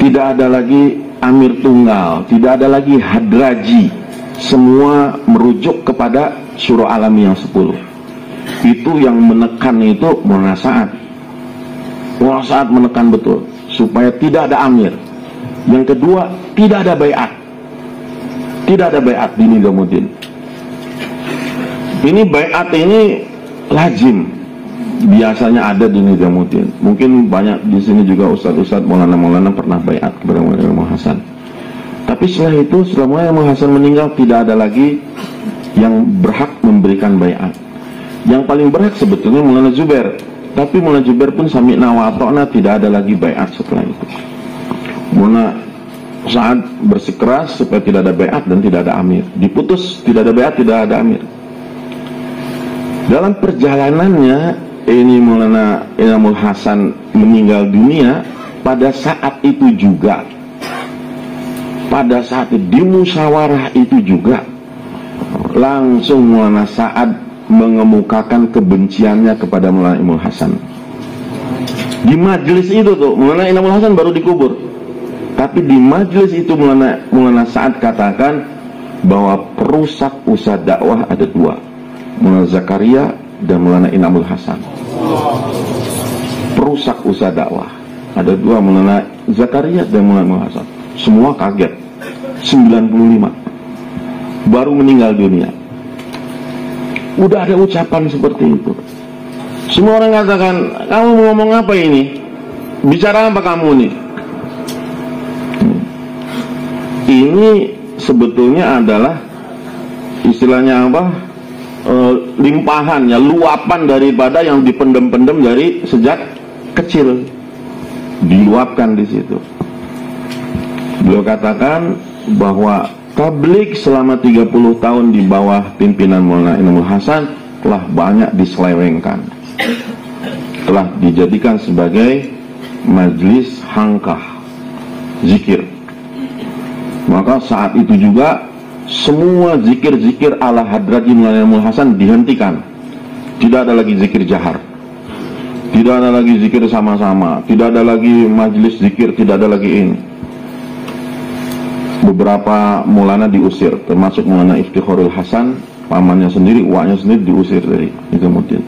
tidak ada lagi amir tunggal, tidak ada lagi hadraji. Semua merujuk kepada syuro alami yang 10. Itu yang menekan itu Maulana Sa'ad. Maulana Sa'ad menekan betul supaya tidak ada amir. Yang kedua, tidak ada baiat. Tidak ada baiat di Nizamuddin. Ini baiat ini lazim, biasanya ada di Nizamuddin. Mungkin banyak di sini juga ustadz-ustadz Maulana pernah baiat kepada Maulana Imam Hasan. Tapi setelah itu, setelah Maulana Imam Hasan meninggal, tidak ada lagi yang berhak memberikan baiat. Yang paling berhak sebetulnya Maulana Zubair. Tapi Maulana Zubair pun sami'na wa ata'na, tidak ada lagi baiat setelah itu. Maulana Sa'ad bersikeras supaya tidak ada baiat dan tidak ada amir. Diputus, tidak ada baiat, tidak ada amir. Dalam perjalanannya ini Maulana Inamul Hasan meninggal dunia. Pada saat itu juga, pada saat di musyawarah itu juga, langsung Maulana Sa'ad mengemukakan kebenciannya kepada Maulana Inamul Hasan. Di majelis itu tuh Maulana Inamul Hasan baru dikubur. Tapi di majelis itu Maulana Sa'ad katakan bahwa perusak usaha dakwah ada dua, Maulana Zakaria dan Maulana Inamul Hasan. Perusak usaha dakwah ada dua, Maulana Zakaria dan Maulana Inamul Hasan. Semua kaget. 95 baru meninggal dunia. Udah ada ucapan seperti itu. Semua orang katakan, kamu mau ngomong apa ini? Bicara apa kamu nih? Ini sebetulnya adalah istilahnya apa? Limpahan ya, luapan daripada yang dipendem-pendem dari sejak kecil, diluapkan di situ. Beliau katakan bahwa tabligh selama 30 tahun di bawah pimpinan Maulana Inamul Hasan telah banyak diselewengkan, telah dijadikan sebagai majlis hangkah zikir. Maka saat itu juga semua zikir-zikir ala hadrati Maulana Inamul Hasan dihentikan. Tidak ada lagi zikir jahar, tidak ada lagi zikir sama-sama, tidak ada lagi majlis zikir, tidak ada lagi ini. Beberapa Maulana diusir, termasuk Maulana Iftikharul Hasan, pamannya sendiri, uaknya sendiri diusir dari Nizamuddin.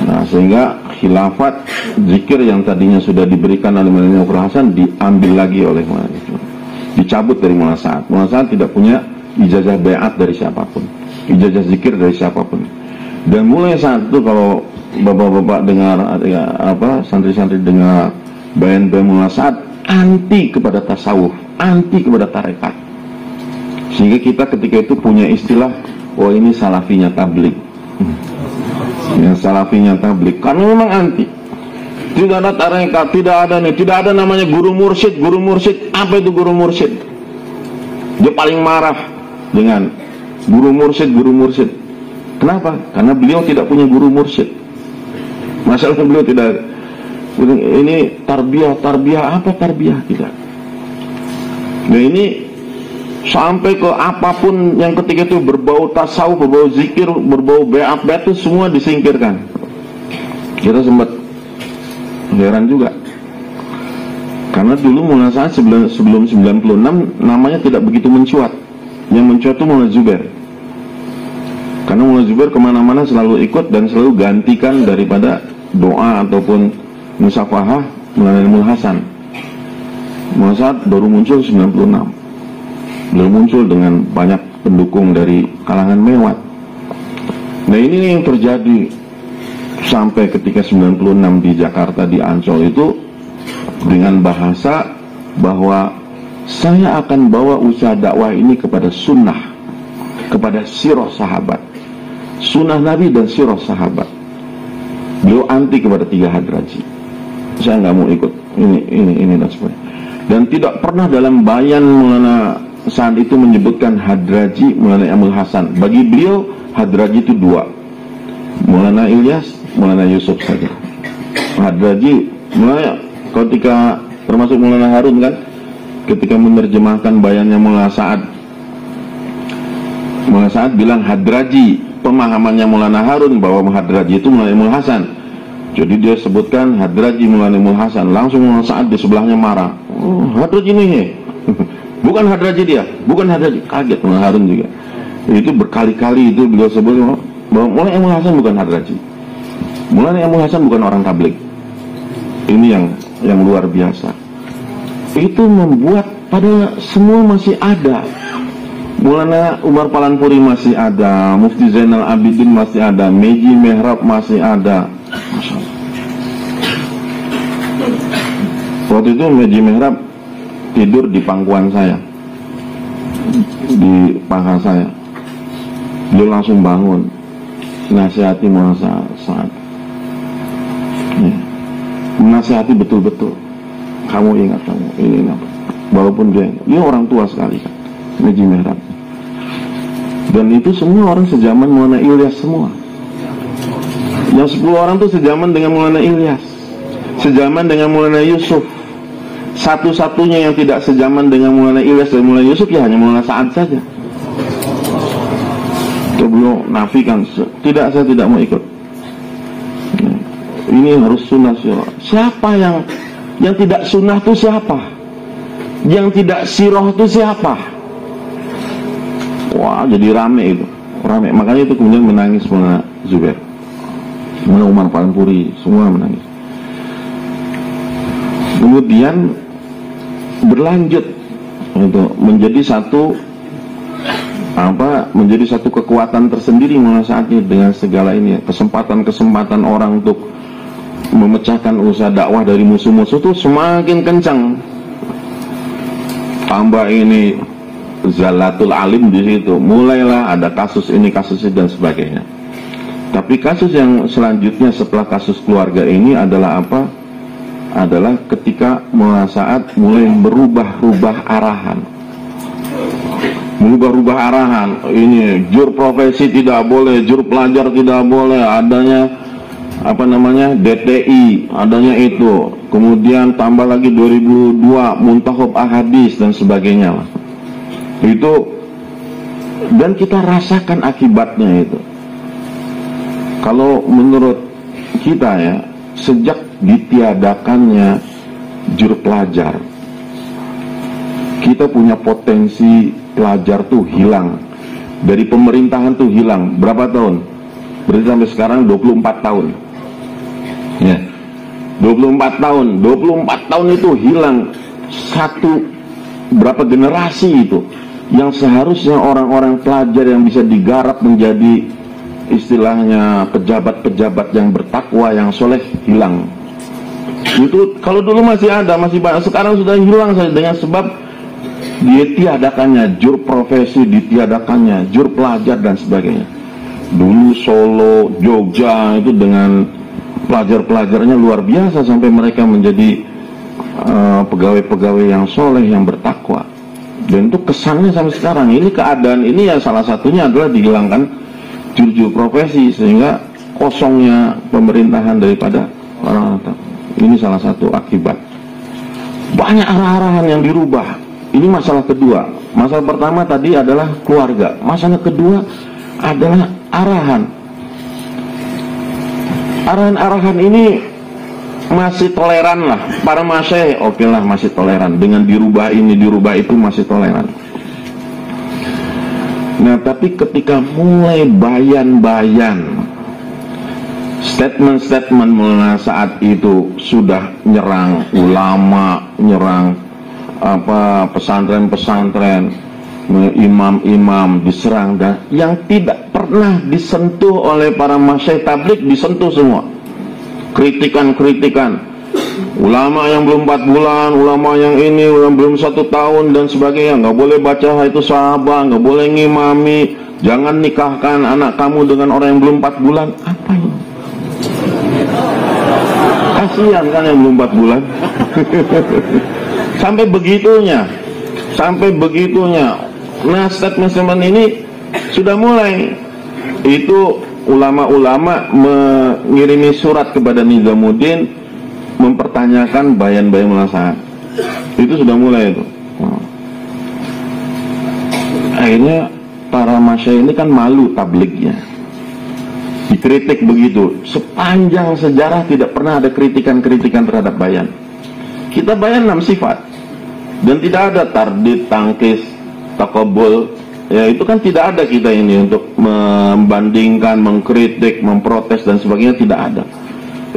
Nah, sehingga khilafat zikir yang tadinya sudah diberikan oleh Maulana Iftikharul Hasan diambil lagi oleh Maulana Iftikharul, dicabut dari Maulana Sa'ad. Maulana Sa'ad tidak punya ijazah baiat dari siapapun, ijazah zikir dari siapapun. Dan mulai saat itu kalau bapak-bapak dengar apa, santri-santri dengar bayan-bayan Maulana Sa'ad, anti kepada tasawuf, anti kepada tarekat. Sehingga kita ketika itu punya istilah, oh ini salafinya tabligh. Yang salafinya tabligh, karena memang anti. Tidak ada tarekat, tidak ada nih, tidak ada namanya guru mursyid. Guru mursyid, apa itu guru mursyid? Dia paling marah dengan guru mursyid, guru mursyid. Kenapa? Karena beliau tidak punya guru mursyid. Masalah beliau tidak, ini tarbiyah apa tarbiyah, tidak. Nah ini sampai ke apapun yang ketika itu berbau tasawuf, berbau zikir, berbau baiat itu semua disingkirkan. Kita sempat heran juga, karena dulu Maulana Sa'ad sebelum 96 namanya tidak begitu mencuat. Yang mencuat itu Maulana Zubair, karena Maulana Zubair kemana-mana selalu ikut dan selalu gantikan daripada doa ataupun musafahah Maulana Inamul Hasan. Maulana Sa'ad baru muncul 96, belum muncul dengan banyak pendukung dari kalangan mewat. Nah ini yang terjadi sampai ketika 96 di Jakarta, di Ancol itu, dengan bahasa bahwa saya akan bawa usaha dakwah ini kepada sunnah, kepada sirah sahabat, sunnah Nabi dan sirah sahabat. Beliau anti kepada 3 hadraji. Saya nggak mau ikut ini dan sebagainya. Dan tidak pernah dalam bayan Maulana saat itu menyebutkan hadraji Maulana Inamul Hasan. Bagi beliau hadraji itu 2, Maulana Ilyas, Maulana Yusuf saja. Hadraji Maulana ketika termasuk Maulana Harun kan, ketika menerjemahkan bayannya Maulana Sa'ad bilang hadraji. Pemahamannya Maulana Harun bahwa hadraji itu Maulana Inamul Hasan. Jadi dia sebutkan Hadraji Maulana Imam Hasan, langsung saat di sebelahnya marah. Oh, Hadraji ini bukan Hadraji dia, bukan Hadraji. Kaget Maulana Harun juga. Itu berkali-kali itu beliau sebut bahwa Maulana Imam Hasan bukan Hadraji. Maulana Imam Hasan bukan orang tabligh. Ini yang luar biasa. Itu membuat pada semua masih ada. Maulana Umar Palanpuri masih ada, Mufti Zainal Abidin masih ada, Meji Mehrab masih ada. Masya Allah. Waktu itu Meji Mehrab tidur di pangkuan saya, di pangkal saya. Beliau langsung bangun, nasihati Maulana Sa'ad. Menasihati betul-betul. Kamu ingat, kamu ini ingat. Walaupun dia orang tua sekali kan, Meji Mehrab. Dan itu semua orang sejaman Maulana Ilyas semua. Yang 10 orang itu sejaman dengan Maulana Ilyas, sejaman dengan Maulana Yusuf. Satu-satunya yang tidak sejaman dengan Maulana Ilyas dan Maulana Yusuf ya hanya Maulana Sa'ad saja. Beliau nafikan, tidak, saya tidak mau ikut. Ini harus sunnah sirah. Siapa yang tidak sunnah itu siapa? Yang tidak sirah itu siapa? Wah, jadi rame itu, rame. Makanya itu kemudian menangis Maulana Zubair, Maulana Umar Palanpuri, semua menangis. Kemudian berlanjut untuk menjadi satu kekuatan tersendiri Maulana saat ini dengan segala ini, kesempatan orang untuk memecahkan usaha dakwah dari musuh-musuh itu semakin kencang. Tambah ini Zalatul Alim di situ, mulailah ada kasus ini, kasus itu dan sebagainya. Tapi kasus yang selanjutnya setelah kasus keluarga ini adalah apa? Adalah ketika Maulana Sa'ad mulai berubah-ubah arahan. Merubah-ubah arahan. Ini jur profesi tidak boleh, jur pelajar tidak boleh, adanya DTI, adanya itu. Kemudian tambah lagi 2002 Muntakhab Ahadis dan sebagainya lah. Itu, dan kita rasakan akibatnya itu. Kalau menurut kita ya, sejak ditiadakannya jur pelajar, kita punya potensi pelajar tuh hilang. Dari pemerintahan tuh hilang. Berapa tahun? Berarti sampai sekarang 24 tahun. Ya. 24 tahun. 24 tahun itu hilang. Berapa generasi itu yang seharusnya orang-orang pelajar yang bisa digarap menjadi istilahnya pejabat-pejabat yang bertakwa, yang soleh, hilang. Itu kalau dulu masih ada, masih banyak, sekarang sudah hilang saja dengan sebab ditiadakannya jur profesi, ditiadakannya jur pelajar dan sebagainya. Dulu Solo, Jogja itu dengan pelajar-pelajarnya luar biasa sampai mereka menjadi pegawai-pegawai yang soleh, yang bertakwa. Dan itu kesannya sampai sekarang. Ini keadaan ini ya salah satunya adalah dihilangkan jur-jur profesi sehingga kosongnya pemerintahan daripada orang-orang. Ini salah satu akibat. Banyak arah-arahan yang dirubah. Ini masalah kedua. Masalah pertama tadi adalah keluarga. Masalah kedua adalah arahan. Arahan-arahan ini masih toleran lah. Para masyayikh oke lah, masih toleran. Dengan dirubah ini, dirubah itu masih toleran. Nah, tapi ketika mulai bayan-bayan, statement-statement Maulana saat itu sudah nyerang ulama, nyerang pesantren-pesantren, imam-imam diserang, dan yang tidak pernah disentuh oleh para masyayikh tabligh disentuh semua. Kritikan-kritikan ulama yang belum 4 bulan, ulama yang ini belum 1 tahun dan sebagainya, nggak boleh baca itu sahabat, nggak boleh ngimami, jangan nikahkan anak kamu dengan orang yang belum 4 bulan. Apa ini? Kasihan kan yang belum 4 bulan. Sampai begitunya. Nah, statement ini sudah mulai. Itu ulama-ulama mengirimi surat kepada Nizamuddin mempertanyakan bayan-bayan Maulana Sa'ad. Itu sudah mulai itu. Akhirnya para masyayikh ini kan malu tablignya. dikritik begitu. Sepanjang sejarah tidak pernah ada kritikan-kritikan terhadap Bayan. Kita Bayan 6 sifat, dan tidak ada tardid, tangkis, takabul. Ya itu kan tidak ada kita ini untuk membandingkan, mengkritik, memprotes dan sebagainya, tidak ada.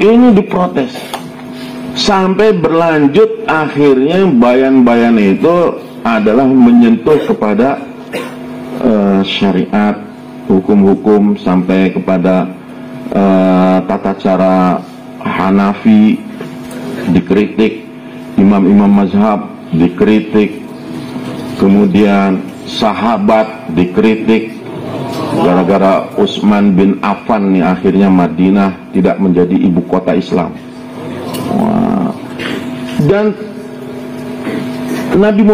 Ini diprotes sampai berlanjut akhirnya bayan-bayan itu adalah menyentuh kepada syariat, hukum-hukum, sampai kepada tata cara Hanafi dikritik, imam-imam mazhab dikritik, kemudian sahabat dikritik, gara-gara Utsman bin Affan nih akhirnya Madinah tidak menjadi ibu kota Islam. Wah. Dan Nabi